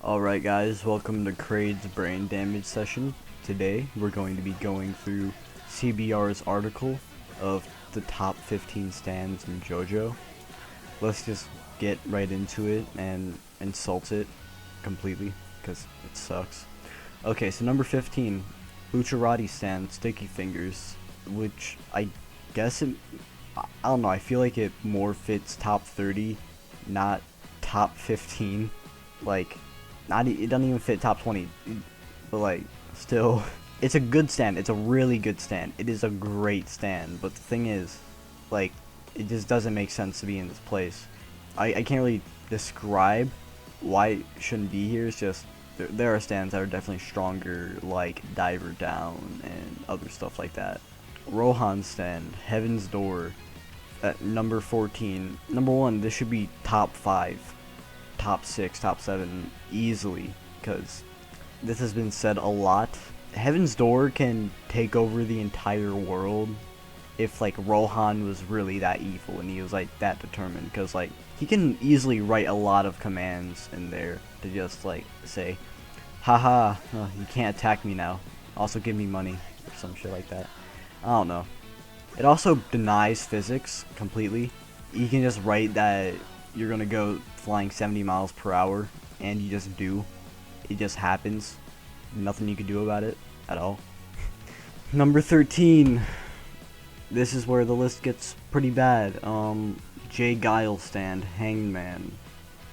Alright guys, welcome to Crade's brain damage session. Today we're going to be going through CBR's article of the top 15 stands in JoJo. Let's just get right into it and insult it completely, because it sucks. Okay, so number 15, Bucciarati stand, Sticky Fingers, which I guess I don't know, I feel like it more fits top 30, not top 15. Like, it doesn't even fit top 20, but like, still, it's a good stand. It's a really good stand. It is a great stand, but the thing is, like, it just doesn't make sense to be in this place. I can't really describe why it shouldn't be here. It's just there are stands that are definitely stronger, like Diver Down and other stuff like that. Rohan stand, Heaven's Door, at number 14. Number 1, this should be top 5. Top 6, top 7 easily, because this has been said a lot. Heaven's Door can take over the entire world if like Rohan was really that evil and he was like that determined, because like he can easily write a lot of commands in there to just like say, haha, you can't attack me now, also give me money or some shit like that. I don't know. It also denies physics completely. You can just write that you're gonna go flying 70 miles per hour, and you just do. It just happens. Nothing you can do about it at all. Number 13. This is where the list gets pretty bad. Jay Guile stand, Hangman.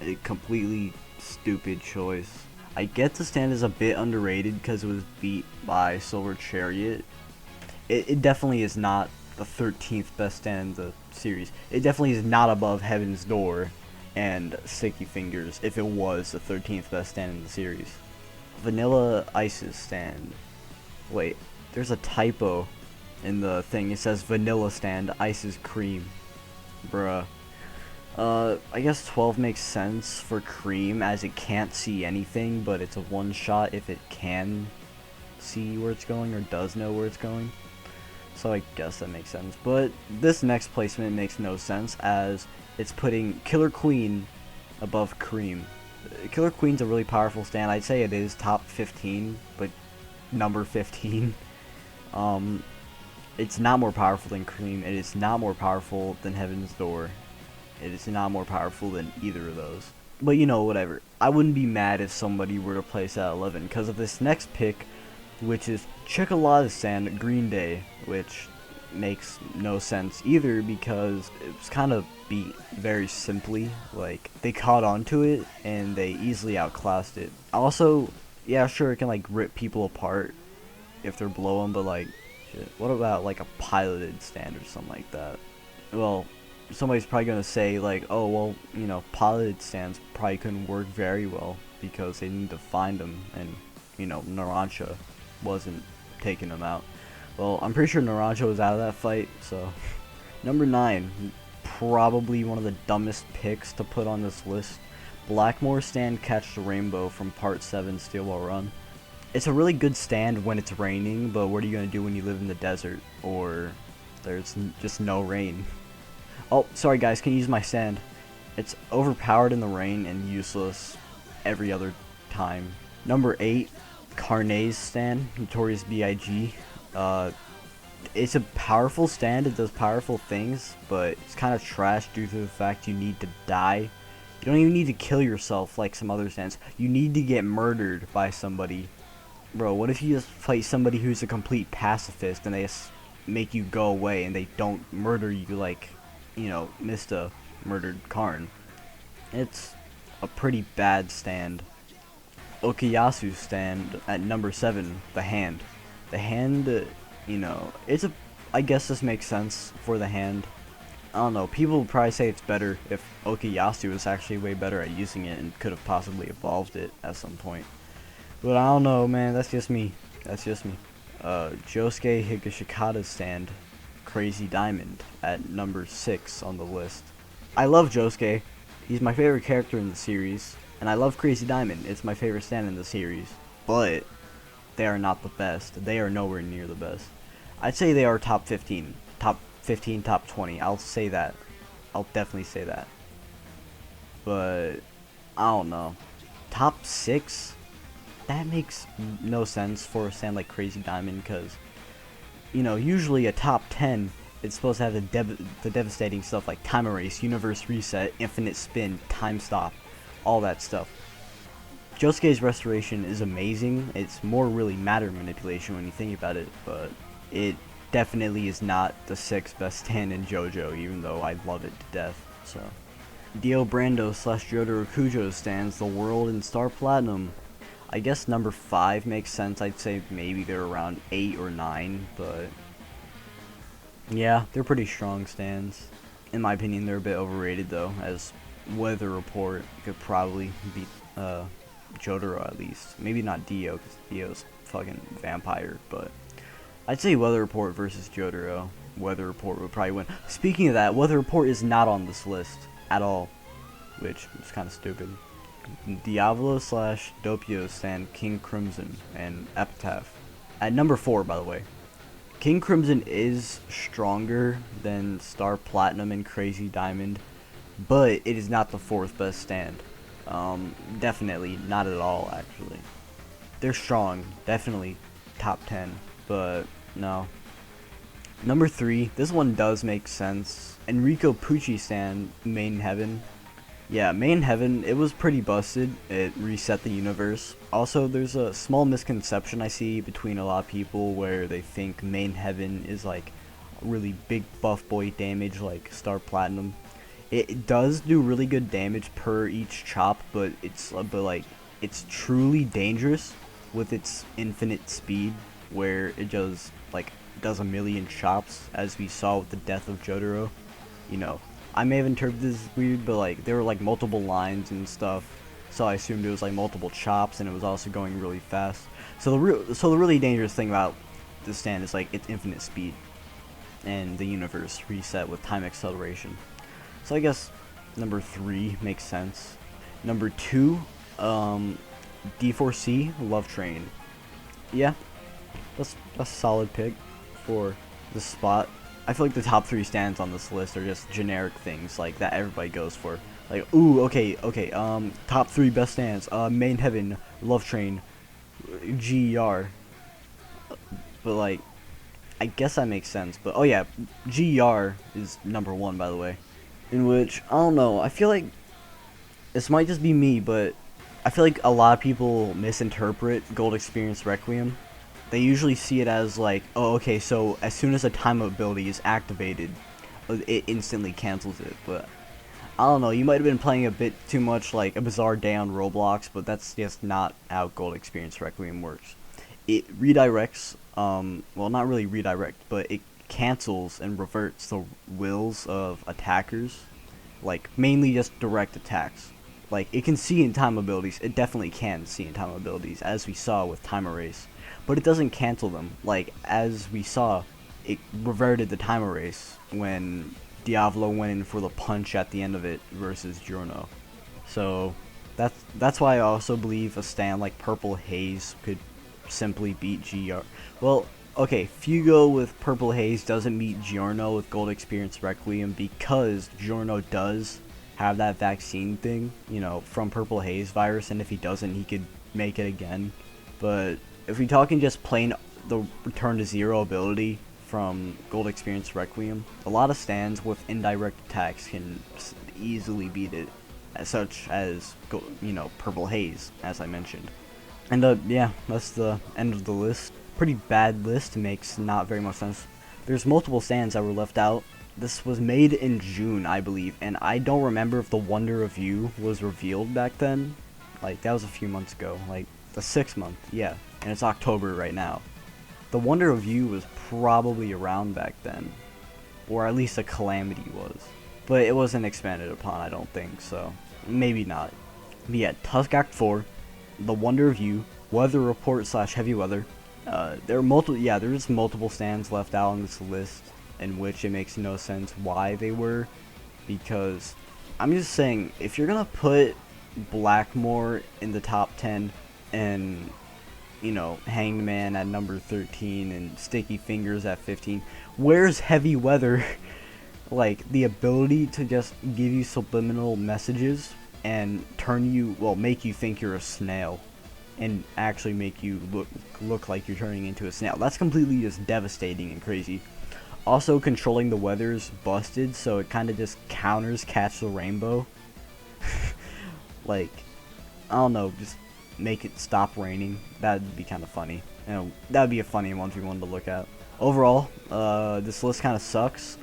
A completely stupid choice. I get the stand is a bit underrated because it was beat by Silver Chariot. It definitely is not the 13th best stand in the series. It definitely is not above Heaven's Door and Sticky Fingers if it was the 13th best stand in the series. Vanilla Ice's stand. Wait, there's a typo in the thing. It says Vanilla stand, Ice's Cream. Bruh. I guess 12 makes sense for Cream, as it can't see anything, but it's a one shot if it can see where it's going or does know where it's going. So I guess that makes sense. But this next placement makes no sense, as it's putting Killer Queen above Cream. Killer Queen's a really powerful stand. I'd say it is top 15, but number 15. It's not more powerful than Cream. It is not more powerful than Heaven's Door. It is not more powerful than either of those. But you know, whatever. I wouldn't be mad if somebody were to place at 11, because of this next pick, which is Chocolate stand, Green Day, which makes no sense either, because it was kind of beat very simply. Like, they caught on to it and they easily outclassed it. Also, yeah, sure, it can like rip people apart if they're below them, but like, shit, what about like a piloted stand or something like that? Well, somebody's probably gonna say like, oh well, you know, piloted stands probably couldn't work very well because they need to find them, and you know, Narancia wasn't taking them out. Well, I'm pretty sure Narancia was out of that fight, so. Number 9, probably one of the dumbest picks to put on this list. Blackmore stand, Catch the Rainbow from Part 7 Steel Ball Run. It's a really good stand when it's raining, but what are you going to do when you live in the desert or there's just no rain? Oh, sorry guys, can you use my stand? It's overpowered in the rain and useless every other time. Number 8, Carnay's stand, Notorious B.I.G. It's a powerful stand, it does powerful things, but it's kind of trash due to the fact you need to die. You don't even need to kill yourself like some other stands. You need to get murdered by somebody. Bro, what if you just fight somebody who's a complete pacifist and they just make you go away and they don't murder you like, you know, Mista murdered Karn? It's a pretty bad stand. Okuyasu stand at number 7, the Hand. The Hand, you know, I guess this makes sense for the Hand. I don't know, people would probably say it's better if Okuyasu was actually way better at using it and could have possibly evolved it at some point. But I don't know, man, that's just me. That's just me. Josuke Higashikata's stand, Crazy Diamond, at number 6 on the list. I love Josuke. He's my favorite character in the series. And I love Crazy Diamond. It's my favorite stand in the series. But they are not the best. They are nowhere near the best. I'd say they are top 15. Top 15, top 20. I'll say that. I'll definitely say that. But I don't know. top 6, that makes no sense for a stand like Crazy Diamond, because, you know, usually a top 10, it's supposed to have the devastating stuff like Time Erase, Universe Reset, Infinite Spin, Time Stop, all that stuff. Josuke's restoration is amazing. It's more really matter manipulation when you think about it, but it definitely is not the 6th best stand in JoJo, even though I love it to death. So, Dio Brando / Jotaro Kujo stands the world in Star Platinum. I guess number 5 makes sense. I'd say maybe they're around 8 or 9, but yeah, they're pretty strong stands. In my opinion, they're a bit overrated though, as Weather Report could probably beat Jotaro at least. Maybe not Dio, because Dio's fucking vampire, but I'd say Weather Report versus Jotaro. Weather Report would probably win. Speaking of that, Weather Report is not on this list at all, which is kind of stupid. Diavolo / Doppio stand King Crimson and Epitaph. At number 4, by the way. King Crimson is stronger than Star Platinum and Crazy Diamond, but it is not the 4th best stand. Definitely not at all, actually. They're strong, definitely top 10, but no. Number 3, this one does make sense. Enrico Pucci stand Main Heaven. Yeah, Main Heaven, it was pretty busted. It reset the universe. Also, there's a small misconception I see between a lot of people where they think Main Heaven is like really big buff boy damage like Star Platinum. It does do really good damage per each chop, but it's truly dangerous with its infinite speed, where it does a million chops, as we saw with the death of Jotaro. You know, I may have interpreted this weird, but like there were like multiple lines and stuff, so I assumed it was like multiple chops, and it was also going really fast. So the really dangerous thing about this stand is like its infinite speed, and the universe reset with time acceleration. So I guess number 3 makes sense. Number 2, D4C Love Train. Yeah, that's a solid pick for the spot. I feel like the top 3 stands on this list are just generic things like that everybody goes for. Like, ooh, okay, top 3 best stands, Main Heaven, Love Train, GER. But like, I guess that makes sense. But oh yeah, GER is number 1, by the way. In which, I don't know, I feel like this might just be me, but I feel like a lot of people misinterpret Gold Experience Requiem. They usually see it as like, oh, okay, so as soon as a time ability is activated, it instantly cancels it. But I don't know, you might have been playing a bit too much like A Bizarre Day on Roblox, but that's just not how Gold Experience Requiem works. It redirects, well, not really redirect, but it cancels and reverts the wills of attackers, like mainly just direct attacks. Like, it can see in time abilities, it definitely can see in time abilities, as we saw with Time Erase, but it doesn't cancel them. Like, as we saw, it reverted the Time Erase when Diavolo went in for the punch at the end of it versus Giorno. So that's why I also believe a stand like Purple Haze could simply beat GR. Well, okay, Fugo with Purple Haze doesn't beat Giorno with Gold Experience Requiem because Giorno does have that vaccine thing, you know, from Purple Haze virus, and if he doesn't, he could make it again. But if we're talking just plain the Return to Zero ability from Gold Experience Requiem, a lot of stands with indirect attacks can easily beat it, as such as, you know, Purple Haze, as I mentioned. And yeah, that's the end of the list. Pretty bad list, makes not very much sense. There's multiple stands that were left out. This was made in June, I believe, and I don't remember if the Wonder of You was revealed back then. Like, that was a few months ago, like the 6th month, yeah, and it's October right now. The Wonder of You was probably around back then, or at least a Calamity was, but it wasn't expanded upon, I don't think, so maybe not. But yeah, Tusk Act 4, The Wonder of You, Weather Report / Heavy Weather. There's multiple stands left out on this list, in which it makes no sense why they were, because I'm just saying, if you're gonna put Blackmore in the top 10 and, you know, Hanged Man at number 13 and Sticky Fingers at 15, where's Heavy Weather? Like, the ability to just give you subliminal messages and turn you, well, make you think you're a snail, and actually make you look like you're turning into a snail. That's completely just devastating and crazy. Also, controlling the weather's busted, so it kind of just counters Catch the Rainbow. Like, I don't know, just make it stop raining. That'd be kind of funny. You know, that'd be a funny one if you wanted to look at. Overall, this list kind of sucks.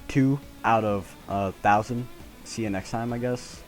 2 out of 1,000. See you next time, I guess.